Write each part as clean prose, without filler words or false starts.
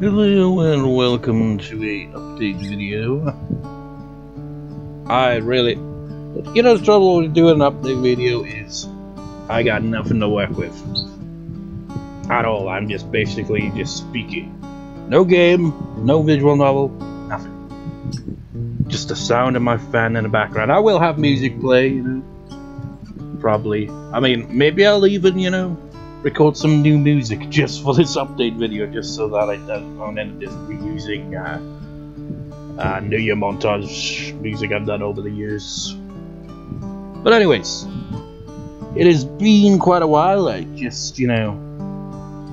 Hello and welcome to a update video. The trouble with doing an update video is I got nothing to work with at all. I'm just basically just speaking. No game, no visual novel, nothing. Just the sound of my fan in the background. I will have music play, probably. I mean, maybe I'll even, record some new music just for this update video, just so that I don't end up just reusing New Year montage music I've done over the years. But anyways, it has been quite a while. I just,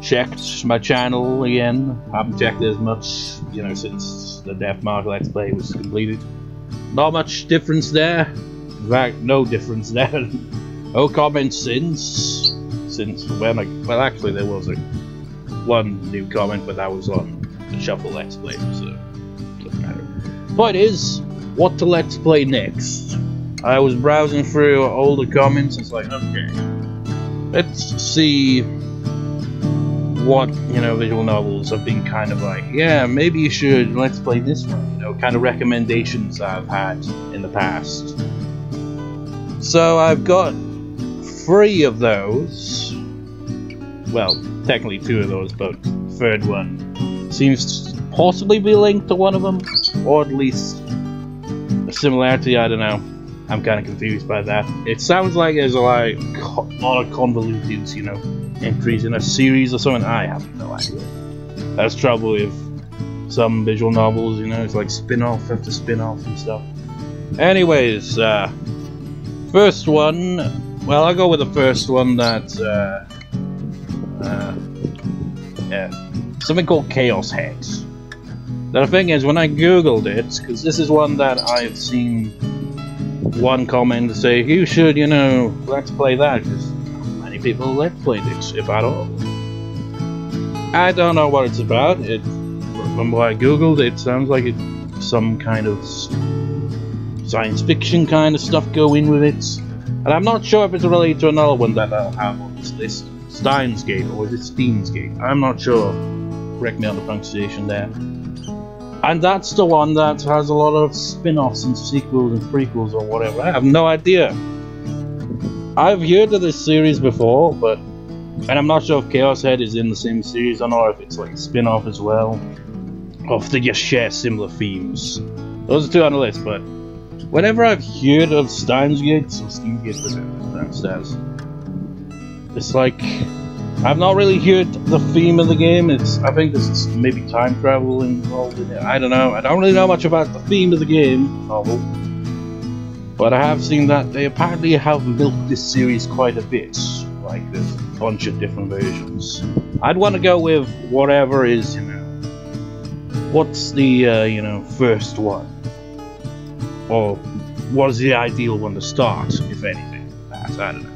checked my channel again. Haven't checked it as much, since the Death Mark Let's Play was completed. Not much difference there. In fact, no difference there. No comments since when actually there was one new comment, but that was on the Shuffle Let's Play, so it doesn't matter. Point is, what to Let's Play next? I was browsing through older comments, it's like, okay, let's see what, visual novels have been kind of like, yeah, maybe you should Let's Play this one, kind of recommendations I've had in the past. So I've got 3 of those. Well, technically 2 of those, but the third one seems to possibly be linked to one of them, or at least a similarity. I don't know. I'm kind of confused by that. It sounds like there's a lot of convoluted, entries in a series or something. I have no idea. That's trouble with some visual novels, it's like spin-off after spin-off and stuff. Anyways, first one. Well, I'll go with the first one. That something called Chaos Heads. Now the thing is, when I googled it, because this is one that I've seen one comment say, you should, let's play that, because many people let's play this, if at all. I don't know what it's about. From what I googled, it sounds like it's some kind of science fiction kind of stuff going with it. And I'm not sure if it's related to another one that I'll have on this list. Steins Gate, or is it Steins Gate? I'm not sure. Correct me on the pronunciation there. And that's the one that has a lot of spin-offs and sequels and prequels or whatever. I have no idea. I've heard of this series before, and I'm not sure if Chaos Head is in the same series or not, or if it's like a spin-off as well, or if they just share similar themes. Those are 2 on the list, but whenever I've heard of Steins Gate, or Steins Gate, whatever it says, it's like I've not really heard the theme of the game. I think there's maybe time travel involved in it. I don't know. I don't really know much about the theme of the game novel, but I have seen that they apparently have milked this series quite a bit. Like there's a bunch of different versions. I'd want to go with whatever is, what's the first one, or what is the ideal one to start, if anything. I don't know.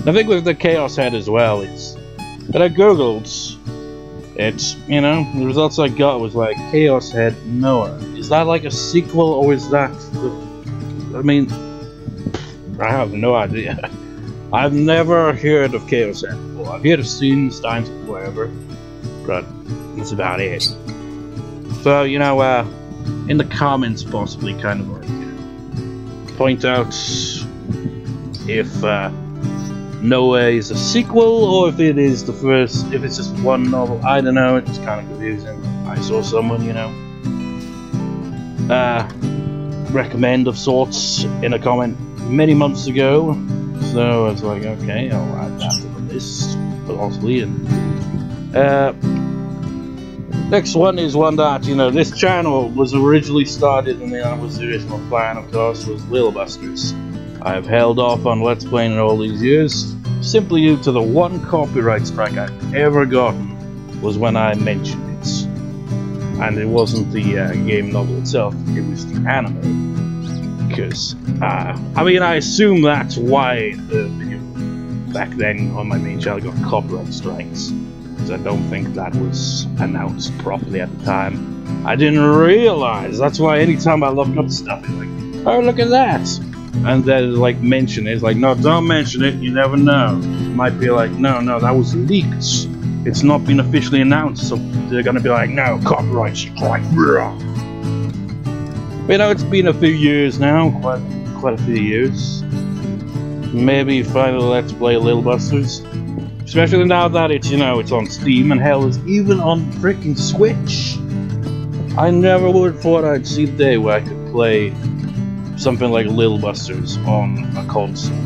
I think with the Chaos Head as well, it's that I googled, the results I got was like Chaos Head Noah. Is that like a sequel, or is that I have no idea. I've never heard of Chaos Head before. I've heard of Steins Gate, whatever, but that's about it. So, in the comments, possibly kind of like point out if Noah is a sequel, or if it is the first, if it's just one novel. I don't know, it's kind of confusing. I saw someone, recommend of sorts in a comment many months ago, so I was like, okay, I'll add that to the list, possibly. And next one is one that, this channel was originally started, and the original plan, of course, was Lil Busters. I've held off on Let's Playing it all these years, simply due to the one copyright strike I've ever gotten was when I mentioned it. And it wasn't the game novel itself, it was the anime. Because, I assume that's why the video back then on my main channel got copyright strikes. Because I don't think that was announced properly at the time. I didn't realize, that's why anytime I look up stuff, it's like, oh, look at that! And then like mention it, it's like, no, don't mention it, you never know. It might be like, no, that was leaked. it's not been officially announced, so they're gonna be like, no, copyright strike. You know, it's been a few years now, quite a few years. Maybe finally let's play Little Busters. Especially now that it's, you know, it's on Steam, and hell, is even on freaking Switch. I never would have thought I'd see the day where I could play something like Little Busters on a console.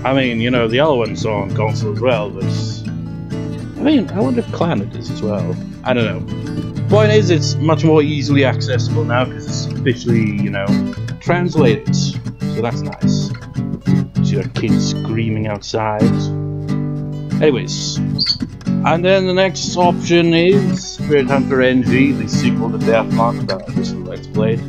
I mean, you know, the other ones are on console as well, but I mean, I wonder if Planet is as well. I don't know. Point is, it's much more easily accessible now because it's officially, you know, translated. So that's nice. See our kids screaming outside. Anyways, and then the next option is Spirit Hunter NG, the sequel to Deathmark that I just Let's Played.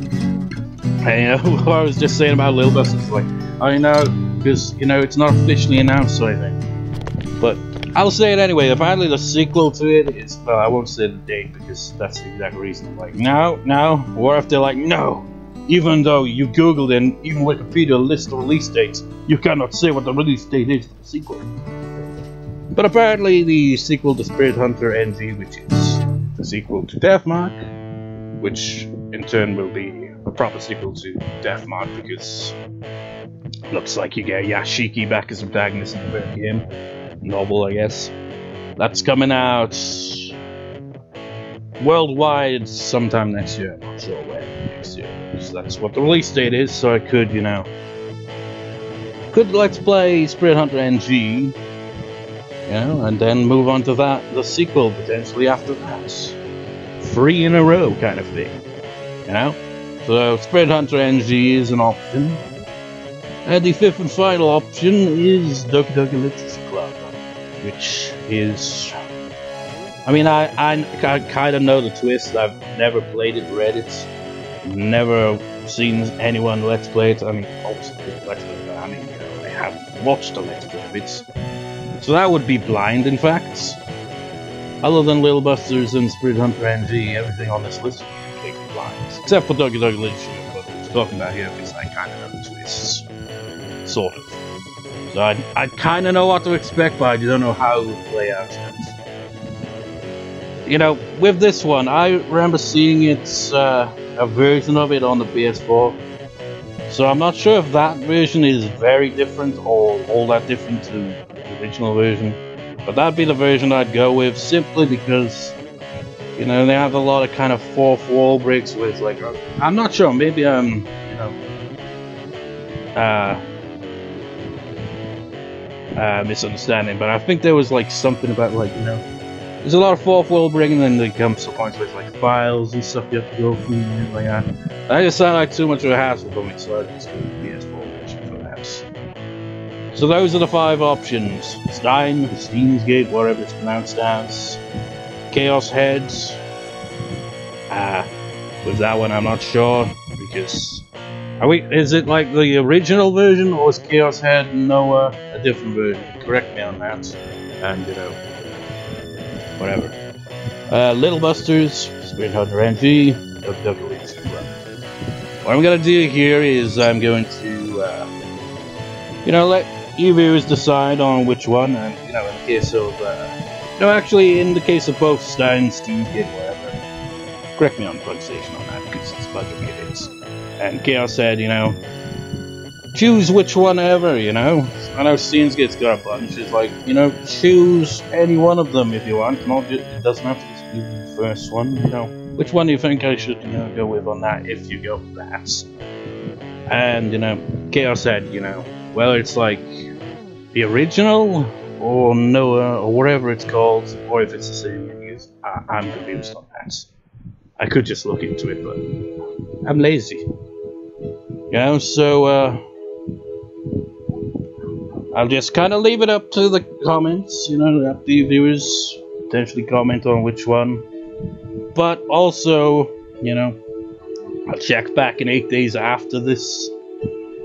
And what I was just saying about Little Busters, like, I know, because, you know, it's not officially announced or anything. But I'll say it anyway. Apparently the sequel to it is, well, I won't say the date because that's the exact reason. I'm like, no, what if they're like, no, even though you Googled and even Wikipedia list the release dates, you cannot say what the release date is for the sequel. But apparently the sequel to Spirit Hunter NG, which is the sequel to Deathmark, which in turn will be a proper sequel to Deathmark because looks like you get Yashiki back as a protagonist in the third game. Novel, I guess. That's coming out worldwide sometime next year. I'm not sure when next year. So that's what the release date is, so I could, you know, let's play Spirit Hunter NG, you know, and then move on to the sequel potentially after that. 3 in a row kind of thing, you know. So Spirit Hunter NG is an option. And the 5th and final option is Doki Doki Literature Club, which is, I mean, I kind of know the twist. I've never played it, read it, never seen anyone Let's Play it. I mean, obviously Let's Play it, I mean, you know, I haven't watched a Let's Play of it. So that would be blind, in fact. Other than Little Busters and Spirit Hunter NG, everything on this list is completely blind. Except for Doki Doki Literature Club, which we're talking about here, because I kind of know the twists. Sort of. So I kind of know what to expect, but I don't know how it would play out. You know, with this one, I remember seeing it, a version of it on the PS4. So I'm not sure if that version is very different or all that different to the original version. But that'd be the version I'd go with, simply because, you know, they have a lot of kind of fourth wall breaks with, like, I'm not sure, maybe, you know, misunderstanding, but I think there was like something about, like, you know, there's a lot of fourth wall breaking, and then there comes to points where it's like files and stuff you have to go through and like that. And I just sound like too much of a hassle for me, so I just go to the PS4 version for that. So those are the 5 options: Steins Gate, whatever it's pronounced as, Chaos Heads. With that one, I'm not sure because. Is it like the original version, or is Chaos Head Noah a different version? Correct me on that. And, you know, whatever. Little Busters, Spirit Hunter NG, Doki Doki Literature Club. What I'm gonna do here is I'm going to, you know, let you viewers decide on which one, and, you know, in the case of, no, actually, in the case of both Steins Gate, whatever. Correct me on the pronunciation on that, because it's bugging me. And Chaos said, you know, choose which one ever, you know. I know Steins Gate's got a bunch. It's like, you know, choose any one of them if you want. Not just, it doesn't have to just be the first one, you know. Which one do you think I should, you know, go with on that if you go for that? And, you know, Chaos said, you know, whether it's like the original or Noah or whatever it's called, or if it's the same. I'm confused on that. I could just look into it, but I'm lazy. You know, so, I'll just kind of leave it up to the comments, you know, let the viewers potentially comment on which one. But also, you know, I'll check back in 8 days after this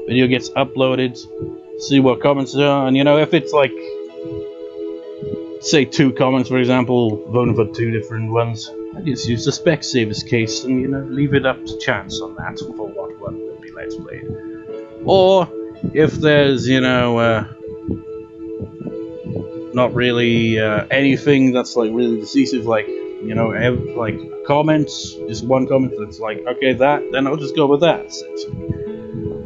video gets uploaded, see what comments there are, and, you know, if it's like, say 2 comments, for example, voting for 2 different ones, I just use the Specsavers case and, you know, leave it up to chance on that for what one will be Let's Played. Or if there's, you know, not really anything that's like really decisive, like, you know, like comments, just one comment that's like, okay, that, then I'll just go with that.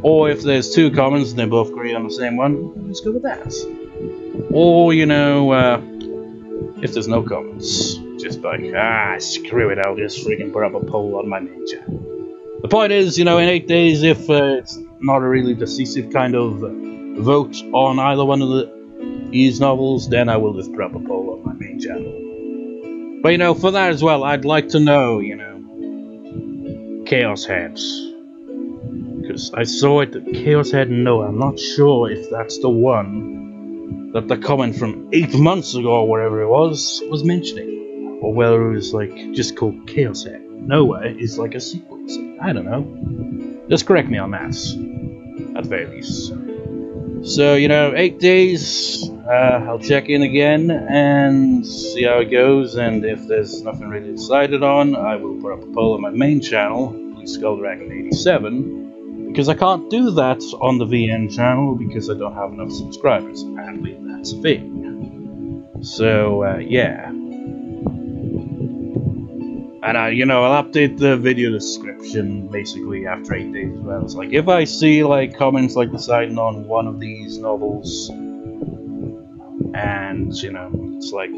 Or if there's two comments and they both agree on the same one, I'll just go with that. Or, you know, if there's no comments, just like, screw it, I'll just freaking put up a poll on my main channel. The point is, you know, in 8 days, if it's not a really decisive kind of vote on either one of these novels, then I will just put up a poll on my main channel. But, you know, for that as well, I'd like to know, you know, Chaos Heads. Because I saw it at Chaos Head, no, I'm not sure if that's the one that the comment from 8 months ago or whatever it was mentioning. Or whether it was like just called Chaos Head. Nowhere is like a sequel. So I don't know. Just correct me on that. At the very least. So, you know, 8 days. I'll check in again and see how it goes. And if there's nothing really decided on, I will put up a poll on my main channel, Blue Skull Dragon 87. Because I can't do that on the VN channel because I don't have enough subscribers. Apparently that's a thing. So, yeah. And you know, I'll update the video description basically after 8 days as well. It's like, if I see like comments like deciding on one of these novels, and, you know, it's like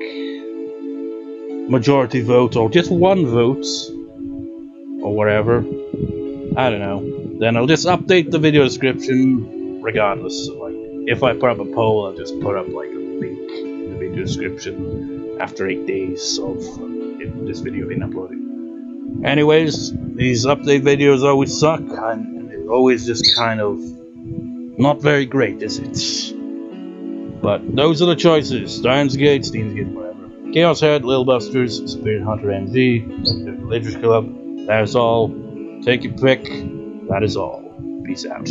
majority vote or just one vote, or whatever, I don't know. Then I'll just update the video description regardless. So, like, if I put up a poll, I'll just put up like a link in the video description after 8 days of this video being uploaded. Anyways, these update videos always suck, and they're always just kind of not very great, is it? But those are the choices. Steins Gate, whatever. Chaos Head, Little Busters, Spirit Hunter MV, Doki Doki Literature Club. That is all. Take your pick. That is all. Peace out.